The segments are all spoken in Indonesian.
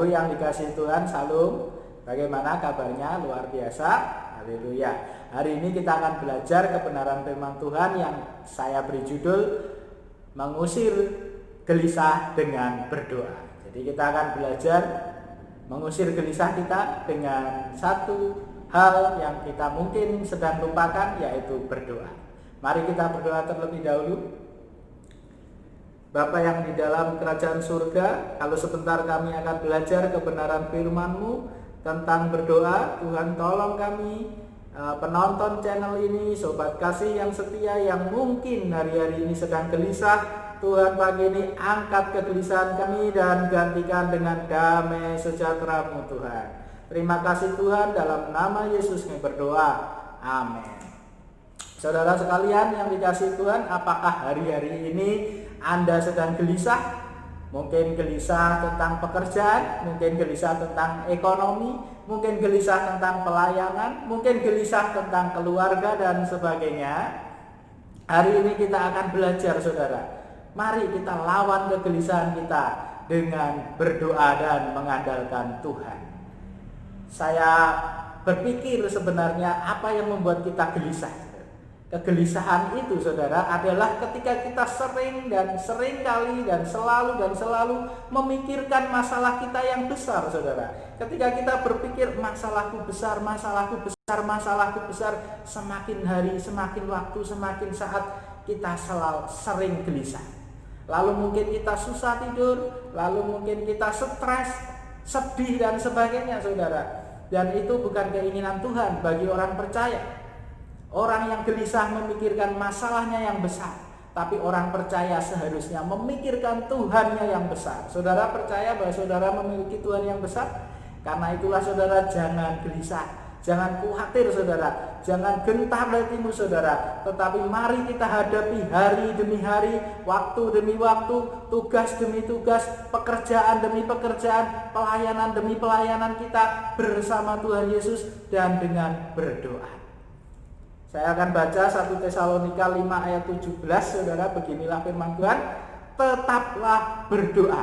yang dikasihi Tuhan, Salam. Bagaimana kabarnya? Luar biasa. Haleluya. Hari ini kita akan belajar kebenaran firman Tuhan yang saya beri judul mengusir gelisah dengan berdoa. Jadi kita akan belajar mengusir gelisah kita dengan satu hal yang kita mungkin sedang lupakan, yaitu berdoa. Mari kita berdoa terlebih dahulu. Bapa yang di dalam kerajaan surga, kalau sebentar kami akan belajar kebenaran firman-Mu tentang berdoa. Tuhan, tolong kami, penonton channel ini, sobat kasih yang setia yang mungkin hari-hari ini sedang gelisah. Tuhan, pagi ini angkat kegelisahan kami dan gantikan dengan damai sejahtera-Mu Tuhan. Terima kasih Tuhan, dalam nama Yesus kami berdoa. Amin. Saudara sekalian yang dikasihi Tuhan, apakah hari-hari ini Anda sedang gelisah? Mungkin gelisah tentang pekerjaan, mungkin gelisah tentang ekonomi, mungkin gelisah tentang pelayanan, mungkin gelisah tentang keluarga dan sebagainya. Hari ini kita akan belajar, saudara. Mari kita lawan kegelisahan kita dengan berdoa dan mengandalkan Tuhan. Saya berpikir sebenarnya apa yang membuat kita gelisah. Kegelisahan itu, saudara, adalah ketika kita sering kali dan selalu memikirkan masalah kita yang besar, saudara. Ketika kita berpikir masalahku besar, semakin hari, semakin waktu, semakin saat kita selalu sering gelisah. Lalu mungkin kita susah tidur, lalu mungkin kita stres, sedih dan sebagainya, saudara. Dan itu bukan keinginan Tuhan bagi orang percaya. Orang yang gelisah memikirkan masalahnya yang besar, tapi orang percaya seharusnya memikirkan Tuhannya yang besar. Saudara percaya bahwa saudara memiliki Tuhan yang besar? Karena itulah saudara jangan gelisah, jangan khawatir saudara, jangan gentar hatimu saudara. Tetapi mari kita hadapi hari demi hari, waktu demi waktu, tugas demi tugas, pekerjaan demi pekerjaan, pelayanan demi pelayanan kita bersama Tuhan Yesus dan dengan berdoa. Saya akan baca 1 Tesalonika 5 ayat 17, saudara. Beginilah firman Tuhan, tetaplah berdoa.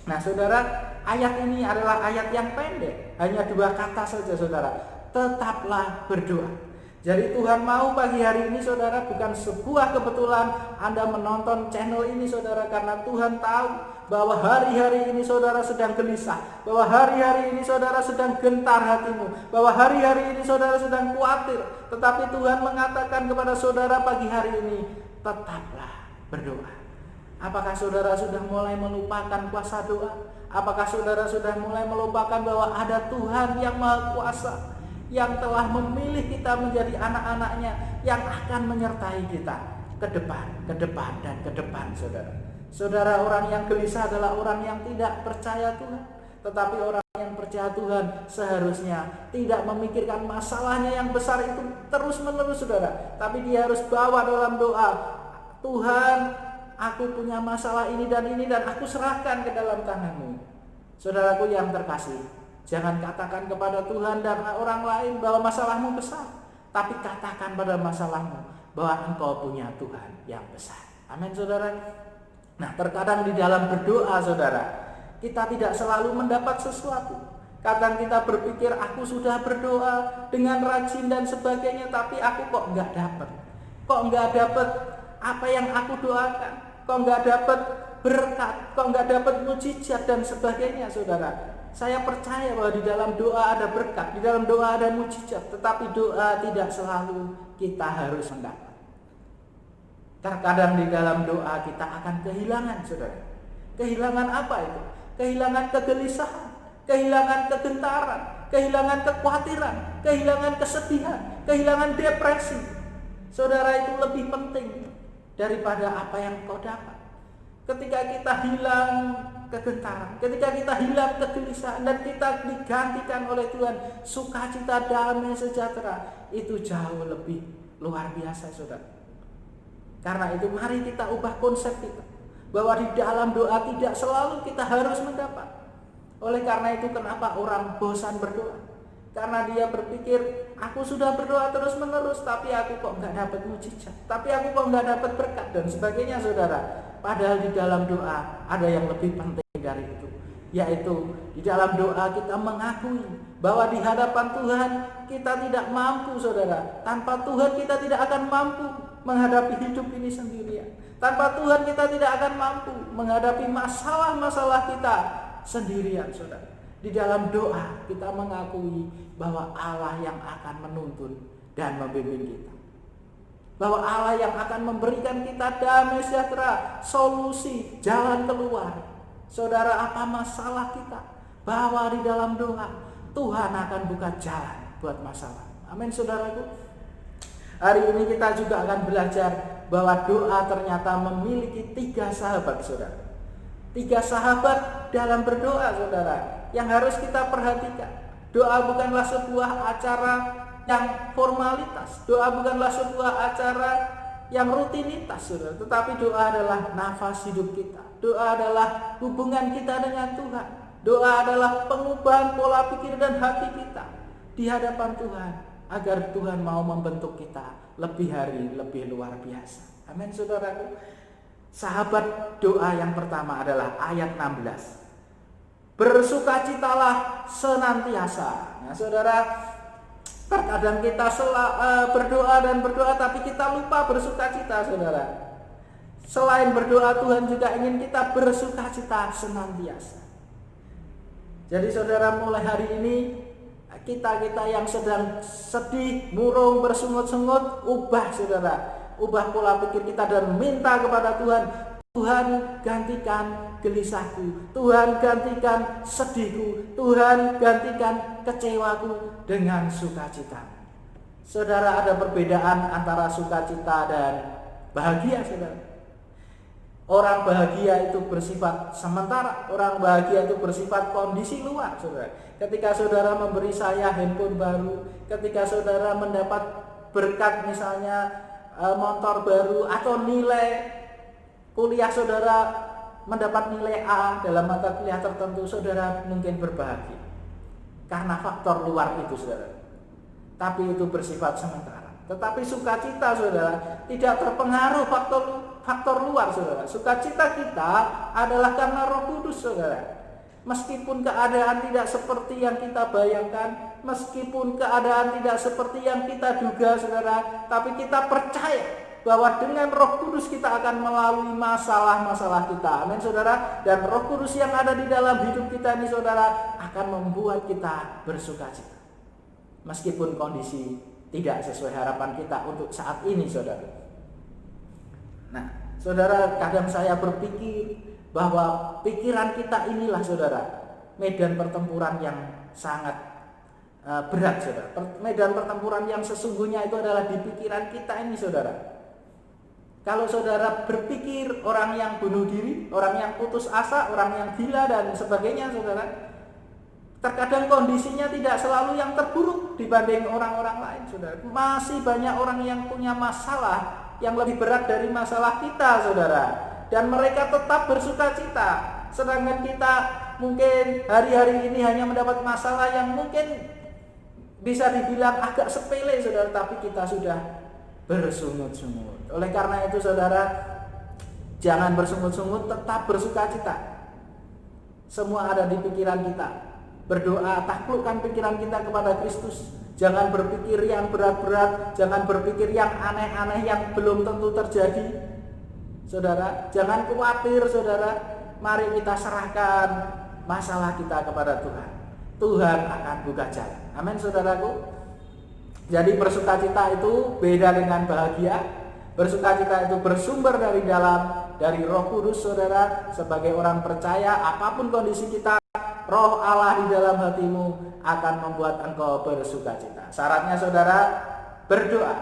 Nah saudara, ayat ini adalah ayat yang pendek, hanya 2 kata saja, saudara. Tetaplah berdoa. Jadi Tuhan mau pagi hari ini, saudara, bukan sebuah kebetulan Anda menonton channel ini, saudara, karena Tuhan tahu bahwa hari-hari ini saudara sedang gelisah, bahwa hari-hari ini saudara sedang gentar hatimu, bahwa hari-hari ini saudara sedang khawatir. Tetapi Tuhan mengatakan kepada saudara pagi hari ini, tetaplah berdoa. Apakah saudara sudah mulai melupakan kuasa doa? Apakah saudara sudah mulai melupakan bahwa ada Tuhan yang Maha Kuasa, yang telah memilih kita menjadi anak-anaknya, yang akan menyertai kita ke depan, dan ke depan, saudara. Saudara, orang yang gelisah adalah orang yang tidak percaya Tuhan. Tetapi orang yang percaya Tuhan seharusnya tidak memikirkan masalahnya yang besar itu terus-menerus, saudara. Tapi dia harus bawa dalam doa, Tuhan, aku punya masalah ini dan aku serahkan ke dalam tangan-Mu. Saudaraku yang terkasih, jangan katakan kepada Tuhan dan orang lain bahwa masalahmu besar, tapi katakan pada masalahmu bahwa engkau punya Tuhan yang besar. Amin, saudara. Nah, terkadang di dalam berdoa, saudara, kita tidak selalu mendapat sesuatu. Kadang kita berpikir, aku sudah berdoa dengan rajin dan sebagainya, tapi aku kok nggak dapat. Kok nggak dapat apa yang aku doakan? Kok nggak dapat berkat? Kok nggak dapat mujizat dan sebagainya, saudara? Saya percaya bahwa di dalam doa ada berkat, di dalam doa ada mujizat, tetapi doa tidak selalu kita harus mendapat. Terkadang di dalam doa kita akan kehilangan, saudara. Kehilangan apa itu? Kehilangan kegelisahan, kehilangan kegentaran, kehilangan kekhawatiran, kehilangan kesedihan, kehilangan depresi. Saudara, itu lebih penting daripada apa yang kau dapat. Ketika kita hilang kegentaran, ketika kita hilang kegelisahan dan kita digantikan oleh Tuhan sukacita, damai sejahtera, itu jauh lebih luar biasa, saudara. Karena itu mari kita ubah konsep kita, bahwa di dalam doa tidak selalu kita harus mendapat. Oleh karena itu kenapa orang bosan berdoa? Karena dia berpikir, aku sudah berdoa terus menerus, tapi aku kok nggak dapat mujizat, tapi aku kok nggak dapat berkat dan sebagainya, saudara. Padahal di dalam doa ada yang lebih penting dari itu, yaitu di dalam doa kita mengakui bahwa di hadapan Tuhan kita tidak mampu, saudara. Tanpa Tuhan kita tidak akan mampu menghadapi hidup ini sendirian. Tanpa Tuhan kita tidak akan mampu menghadapi masalah-masalah kita sendirian, saudara. Di dalam doa kita mengakui bahwa Allah yang akan menuntun dan membimbing kita. Bahwa Allah yang akan memberikan kita damai sejahtera, solusi, jalan keluar. Saudara, apa masalah kita? Bahwa di dalam doa Tuhan akan buka jalan buat masalah. Amin, saudaraku. Hari ini kita juga akan belajar bahwa doa ternyata memiliki 3 sahabat, saudara. 3 sahabat dalam berdoa, saudara, yang harus kita perhatikan. Doa bukanlah sebuah acara yang formalitas. Doa bukanlah sebuah acara yang rutinitas, saudara. Tetapi doa adalah nafas hidup kita. Doa adalah hubungan kita dengan Tuhan. Doa adalah pengubahan pola pikir dan hati kita di hadapan Tuhan, agar Tuhan mau membentuk kita lebih hari lebih luar biasa. Amin, saudaraku. Sahabat doa yang pertama adalah ayat 16. Bersukacitalah senantiasa. Nah, saudara, terkadang kita berdoa dan berdoa tapi kita lupa bersukacita, saudara. Selain berdoa, Tuhan juga ingin kita bersukacita senantiasa. Jadi saudara, mulai hari ini kita yang sedang sedih, murung, bersungut-sungut, ubah, saudara. Ubah pola pikir kita dan minta kepada Tuhan. Tuhan, gantikan gelisahku. Tuhan, gantikan sedihku. Tuhan, gantikan kecewaku dengan sukacita. Saudara, ada perbedaan antara sukacita dan bahagia, saudara. Orang bahagia itu bersifat sementara, orang bahagia itu bersifat kondisi luar, saudara. Ketika saudara memberi saya handphone baru, ketika saudara mendapat berkat misalnya motor baru, atau nilai kuliah saudara mendapat nilai A dalam mata kuliah tertentu, saudara mungkin berbahagia karena faktor luar itu, saudara. Tapi itu bersifat sementara. Tetapi sukacita, saudara, tidak terpengaruh faktor luar, saudara. Sukacita kita adalah karena Roh Kudus, saudara. Meskipun keadaan tidak seperti yang kita bayangkan, meskipun keadaan tidak seperti yang kita duga, saudara, tapi kita percaya bahwa dengan Roh Kudus kita akan melalui masalah-masalah kita. Amin, saudara. Dan Roh Kudus yang ada di dalam hidup kita ini, saudara, akan membuat kita bersukacita. Meskipun kondisi tidak sesuai harapan kita untuk saat ini, saudara. Nah, saudara, kadang saya berpikir bahwa pikiran kita inilah, saudara, medan pertempuran yang sangat berat, saudara. Medan pertempuran yang sesungguhnya itu adalah di pikiran kita ini, saudara. Kalau saudara berpikir orang yang bunuh diri, orang yang putus asa, orang yang gila dan sebagainya, saudara, terkadang kondisinya tidak selalu yang terburuk dibanding orang-orang lain, saudara. Masih banyak orang yang punya masalah yang lebih berat dari masalah kita, saudara. Dan mereka tetap bersukacita. Sedangkan kita mungkin hari-hari ini hanya mendapat masalah yang mungkin bisa dibilang agak sepele, saudara. Tapi kita sudah bersungut-sungut. Oleh karena itu, saudara, jangan bersungut-sungut, tetap bersukacita. Semua ada di pikiran kita. Berdoa, taklukkan pikiran kita kepada Kristus. Jangan berpikir yang berat-berat, jangan berpikir yang aneh-aneh yang belum tentu terjadi. Saudara, jangan khawatir, saudara. Mari kita serahkan masalah kita kepada Tuhan. Tuhan akan buka jalan. Amin, saudaraku. Jadi bersukacita itu beda dengan bahagia. Bersukacita itu bersumber dari Roh Kudus, saudara. Sebagai orang percaya, apapun kondisi kita, Roh Allah di dalam hatimu akan membuat engkau bersukacita. Syaratnya, saudara, berdoa.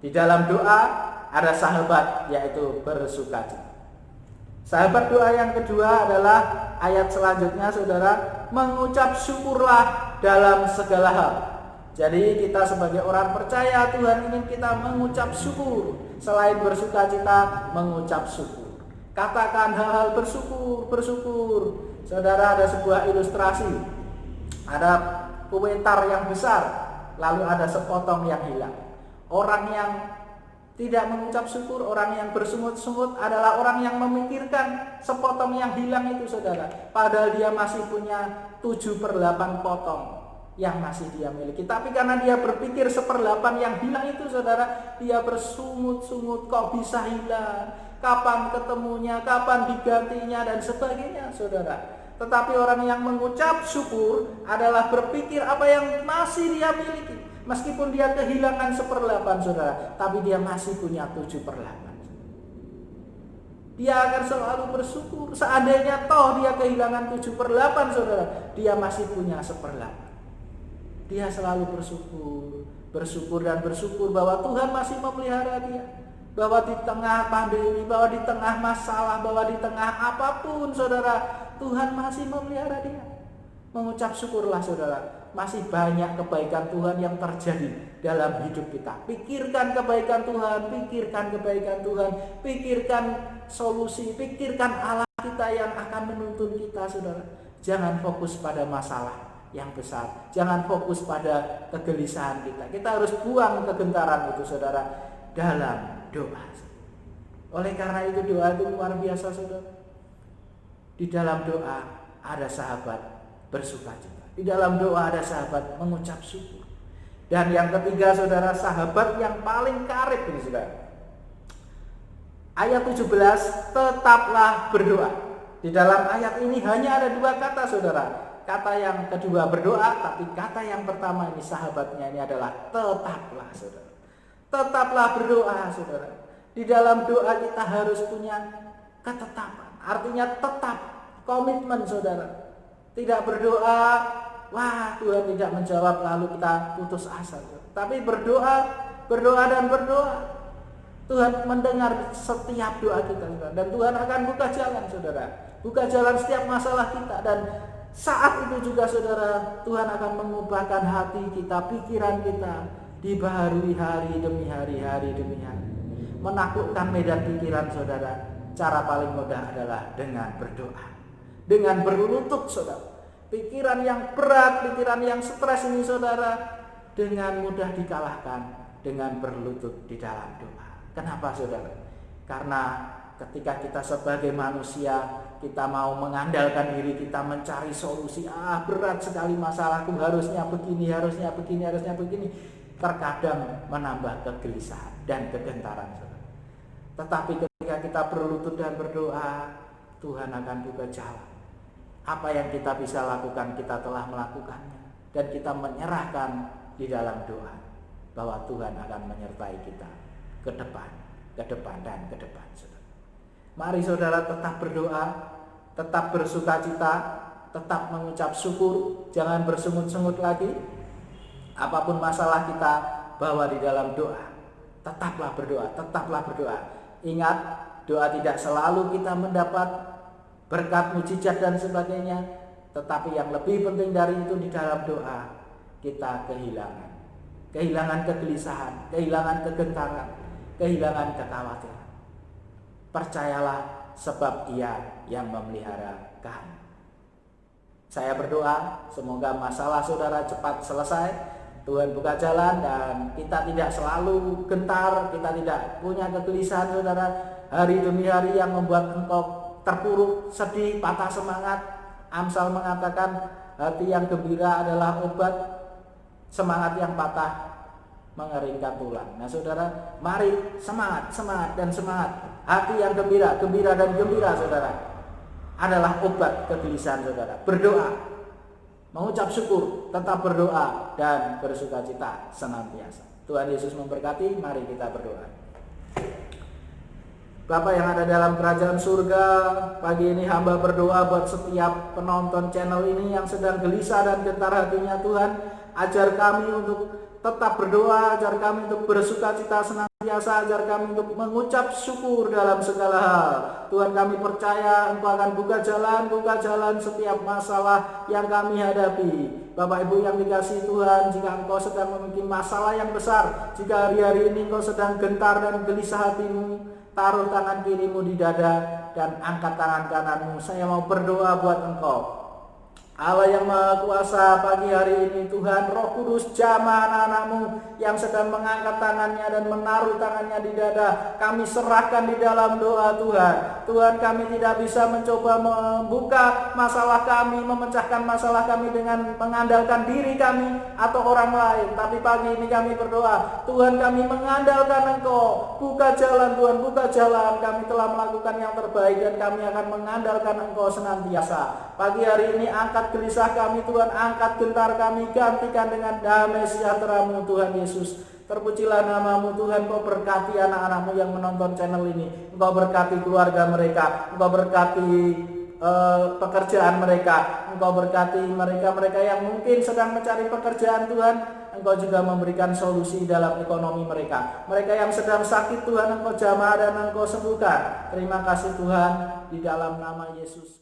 Di dalam doa ada sahabat, yaitu bersukacita. Sahabat doa yang kedua adalah ayat selanjutnya, saudara, mengucap syukurlah dalam segala hal. Jadi kita sebagai orang percaya, Tuhan ingin kita mengucap syukur. Selain bersukacita, mengucap syukur. Katakan hal-hal bersyukur. Saudara, ada sebuah ilustrasi. Ada kue tar yang besar, lalu ada sepotong yang hilang. Orang yang Tidak mengucap syukur, orang yang bersungut-sungut adalah orang yang memikirkan sepotong yang hilang itu, saudara. Padahal dia masih punya 7/8 potong yang masih dia miliki. Tapi karena dia berpikir 1/8 yang hilang itu, saudara, dia bersungut-sungut, kok bisa hilang, kapan ketemunya, kapan digantinya, dan sebagainya, saudara. Tetapi orang yang mengucap syukur adalah berpikir apa yang masih dia miliki. Meskipun dia kehilangan 1/8, saudara, tapi dia masih punya 7/8. Dia akan selalu bersyukur. Seandainya toh dia kehilangan 7/8, saudara, dia masih punya 1/8. Dia selalu bersyukur dan bersyukur bahwa Tuhan masih memelihara dia. Bahwa di tengah pandemi, bahwa di tengah masalah, bahwa di tengah apapun, saudara, Tuhan masih memelihara dia. Mengucap syukurlah, saudara. Masih banyak kebaikan Tuhan yang terjadi dalam hidup kita. Pikirkan kebaikan Tuhan, pikirkan kebaikan Tuhan, pikirkan solusi, pikirkan Allah kita yang akan menuntun kita, saudara. Jangan fokus pada masalah yang besar, jangan fokus pada kegelisahan kita. Kita harus buang kegentaran itu, saudara, dalam doa. Oleh karena itu doa itu luar biasa, saudara. Di dalam doa ada sahabat bersukacita. Di dalam doa ada sahabat mengucap syukur. Dan yang ketiga, saudara, sahabat yang paling karib ini, saudara. Ayat 17, tetaplah berdoa. Di dalam ayat ini hanya ada 2 kata, saudara. Kata yang kedua berdoa, tapi kata yang pertama ini sahabatnya ini adalah tetaplah, saudara. Tetaplah berdoa, saudara. Di dalam doa kita harus punya ketetapan. Artinya tetap, komitmen, saudara. Tidak berdoa, wah Tuhan tidak menjawab lalu kita putus asa. Tapi berdoa dan berdoa. Tuhan mendengar setiap doa kita, saudara. Dan Tuhan akan buka jalan, saudara. Buka jalan setiap masalah kita. Dan saat itu juga, saudara, Tuhan akan mengubahkan hati kita, pikiran kita, dibaharui hari demi hari, hari demi hari. Menaklukkan medan pikiran, saudara, cara paling mudah adalah dengan berdoa. Dengan berlutut, saudara. Pikiran yang berat, pikiran yang stres ini, saudara, dengan mudah dikalahkan dengan berlutut di dalam doa. Kenapa, saudara? Karena ketika kita sebagai manusia, kita mau mengandalkan diri kita mencari solusi, berat sekali masalahku, harusnya begini, harusnya begini, harusnya begini, terkadang menambah kegelisahan dan kegentaran, saudara. Tetapi ketika kita berlutut dan berdoa, Tuhan akan buka jalan. Apa yang kita bisa lakukan, kita telah melakukannya. Dan kita menyerahkan di dalam doa bahwa Tuhan akan menyertai kita ke depan, dan ke depan, saudara. Mari, saudara, tetap berdoa, tetap bersukacita, tetap mengucap syukur, jangan bersungut-sungut lagi. Apapun masalah kita, bawa di dalam doa. Tetaplah berdoa, tetaplah berdoa. Ingat, doa tidak selalu kita mendapat berkat, mujizat, dan sebagainya. Tetapi yang lebih penting dari itu, di dalam doa kita kehilangan kegelisahan, kehilangan kegentaran, kehilangan kekhawatiran. Percayalah, sebab Ia yang memelihara kamu. Saya berdoa semoga masalah saudara cepat selesai, Tuhan buka jalan, dan kita tidak selalu gentar, kita tidak punya kegelisahan, saudara, hari demi hari yang membuat engkau terpuruk, sedih, patah semangat. Amsal mengatakan hati yang gembira adalah obat, semangat yang patah mengeringkan tulang. Nah, saudara, mari semangat dan semangat. Hati yang gembira dan gembira, saudara, adalah obat kegelisahan, saudara. Berdoa, mengucap syukur, tetap berdoa, dan bersukacita senantiasa. Tuhan Yesus memberkati. Mari kita berdoa. Bapa yang ada dalam kerajaan surga, pagi ini hamba berdoa buat setiap penonton channel ini yang sedang gelisah dan gentar hatinya. Tuhan, ajar kami untuk tetap berdoa, ajar kami untuk bersukacita senantiasa, ajar kami untuk mengucap syukur dalam segala hal. Tuhan, kami percaya Engkau akan buka jalan setiap masalah yang kami hadapi. Bapak Ibu yang dikasihi Tuhan, jika Engkau sedang memiliki masalah yang besar, jika hari-hari ini Engkau sedang gentar dan gelisah hatimu, taruh tangan kirimu di dada dan angkat tangan kananmu. Saya mau berdoa buat engkau. Allah yang Maha Kuasa, pagi hari ini Tuhan, Roh Kudus jamah anak-anak-Mu yang sedang mengangkat tangannya dan menaruh tangannya di dada, kami serahkan di dalam doa Tuhan. Tuhan, kami tidak bisa mencoba membuka masalah kami, memecahkan masalah kami dengan mengandalkan diri kami atau orang lain. Tapi pagi ini kami berdoa, Tuhan, kami mengandalkan Engkau. Buka jalan Tuhan, buka jalan. Kami telah melakukan yang terbaik dan kami akan mengandalkan Engkau senantiasa. Pagi hari ini angkat gelisah kami Tuhan, angkat gentar kami, gantikan dengan damai sejahtera-Mu Tuhan Yesus. Terpujilah nama-Mu Tuhan. Engkau berkati anak-anak-Mu yang menonton channel ini. Engkau berkati keluarga mereka, Engkau berkati pekerjaan mereka, Engkau berkati mereka-mereka yang mungkin sedang mencari pekerjaan Tuhan. Engkau juga memberikan solusi dalam ekonomi mereka. Mereka yang sedang sakit Tuhan, Engkau jamah dan Engkau sembuhkan. Terima kasih Tuhan, di dalam nama Yesus.